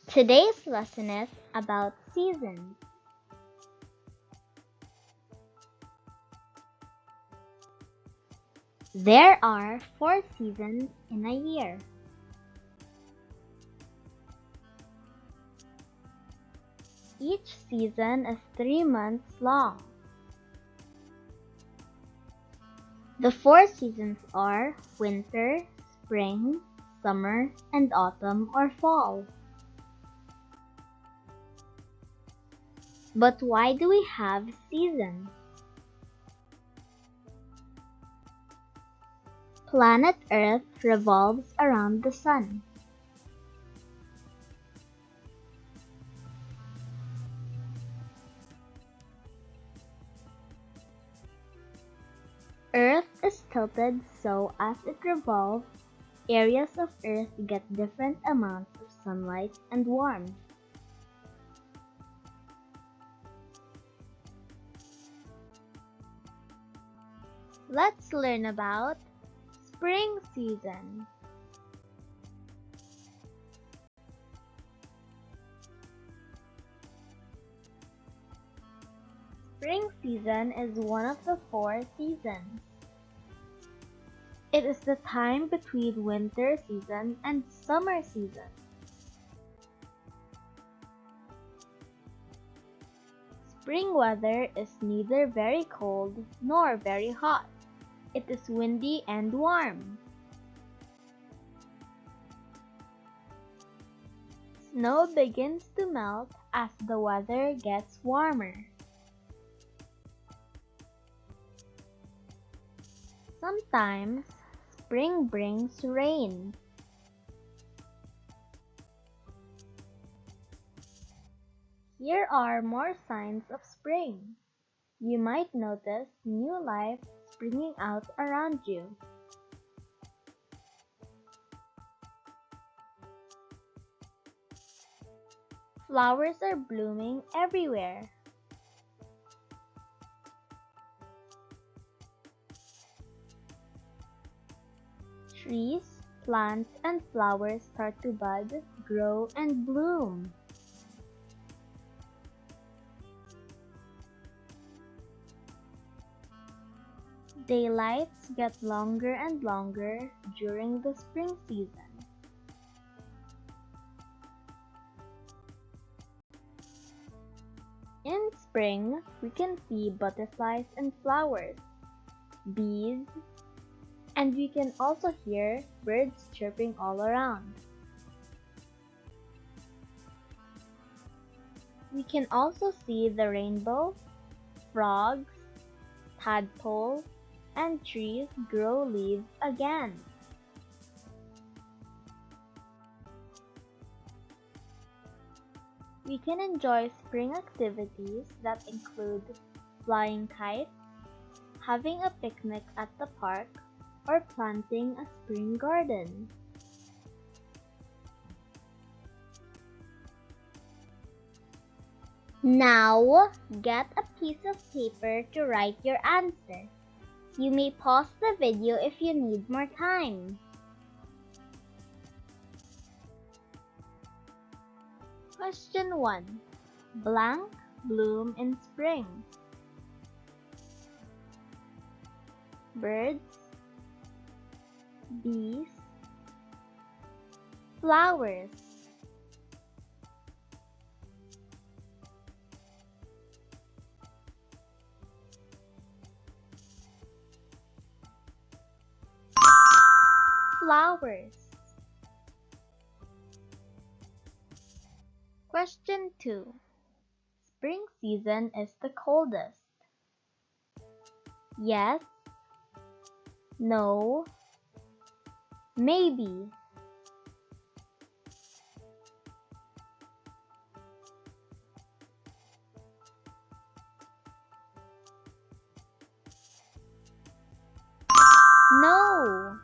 Today's lesson is about seasons. There are 4 seasons in a year. Each season is 3 months long. The 4 seasons are winter, spring, summer, and autumn or fall. But why do we have seasons? Planet Earth revolves around the sun. Earth is tilted so as it revolves, areas of Earth get different amounts of sunlight and warmth. Let's learn about spring season. Spring season is one of the 4 seasons. It is the time between winter season and summer season. Spring weather is neither very cold nor very hot. It is windy and warm. Snow begins to melt as the weather gets warmer. Sometimes, spring brings rain. Here are more signs of spring. You might notice new life springing out around you. Flowers are blooming everywhere. Trees, plants, and flowers start to bud, grow, and bloom. Daylights get longer and longer during the spring season. In spring, we can see butterflies and flowers, bees, and we can also hear birds chirping all around. We can also see the rainbow, frogs, tadpoles, and trees grow leaves again. We can enjoy spring activities that include flying kites, having a picnic at the park, or planting a spring garden. Now, get a piece of paper to write your answer. You may pause the video if you need more time. Question 1. Blank bloom in spring. Birds, bees, flowers. Flowers. Question 2. Spring season is the coldest. Yes, no, maybe. No.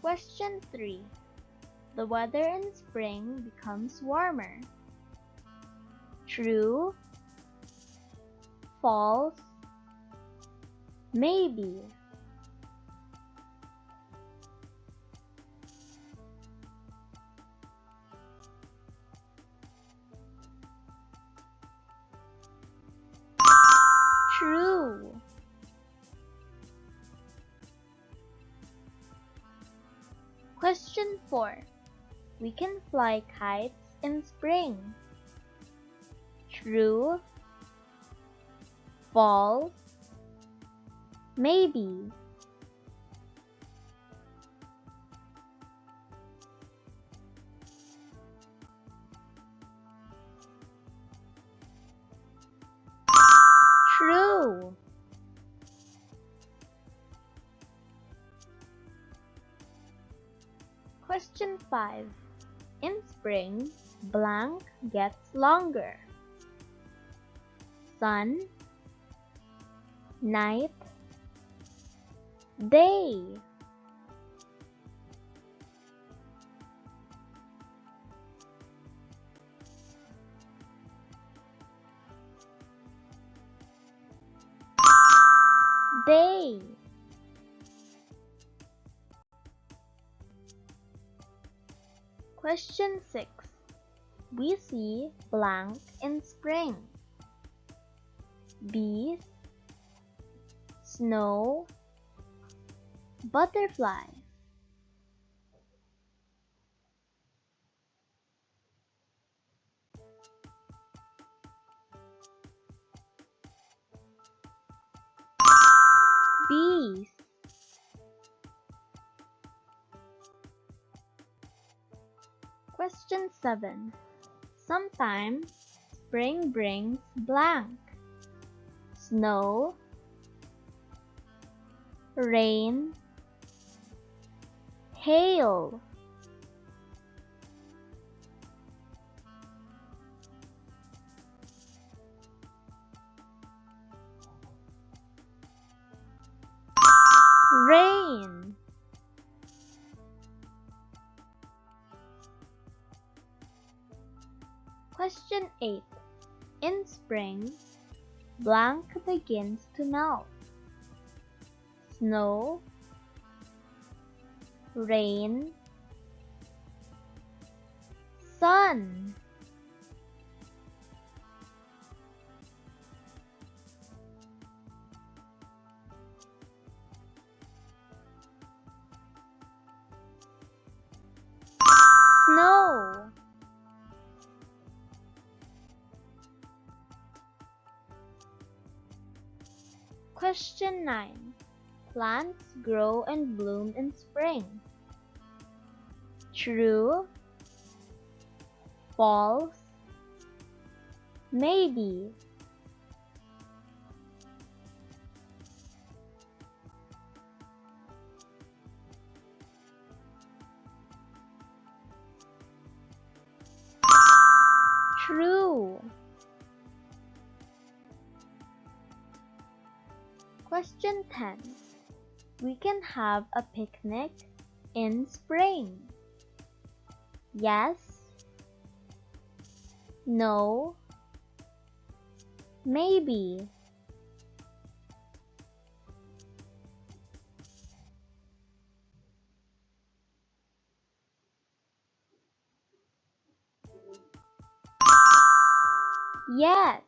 Question 3. The weather in spring becomes warmer. True, false, maybe. True. Question 4. We can fly kites in spring. True. False. Maybe. True. Question 5. In spring, blank gets longer. Sun, night, day. Day. Question 6. We see blank in spring. Bees, snow, butterfly. Bees. Question 7. Sometimes spring brings blank. Snow, rain, hail. Rain. Question 8. In spring, blank begins to melt. Snow, rain, sun. Snow. Question 9. Plants grow and bloom in spring. True, false, maybe. True. Question 10. We can have a picnic in spring. Yes, no, maybe. Yes.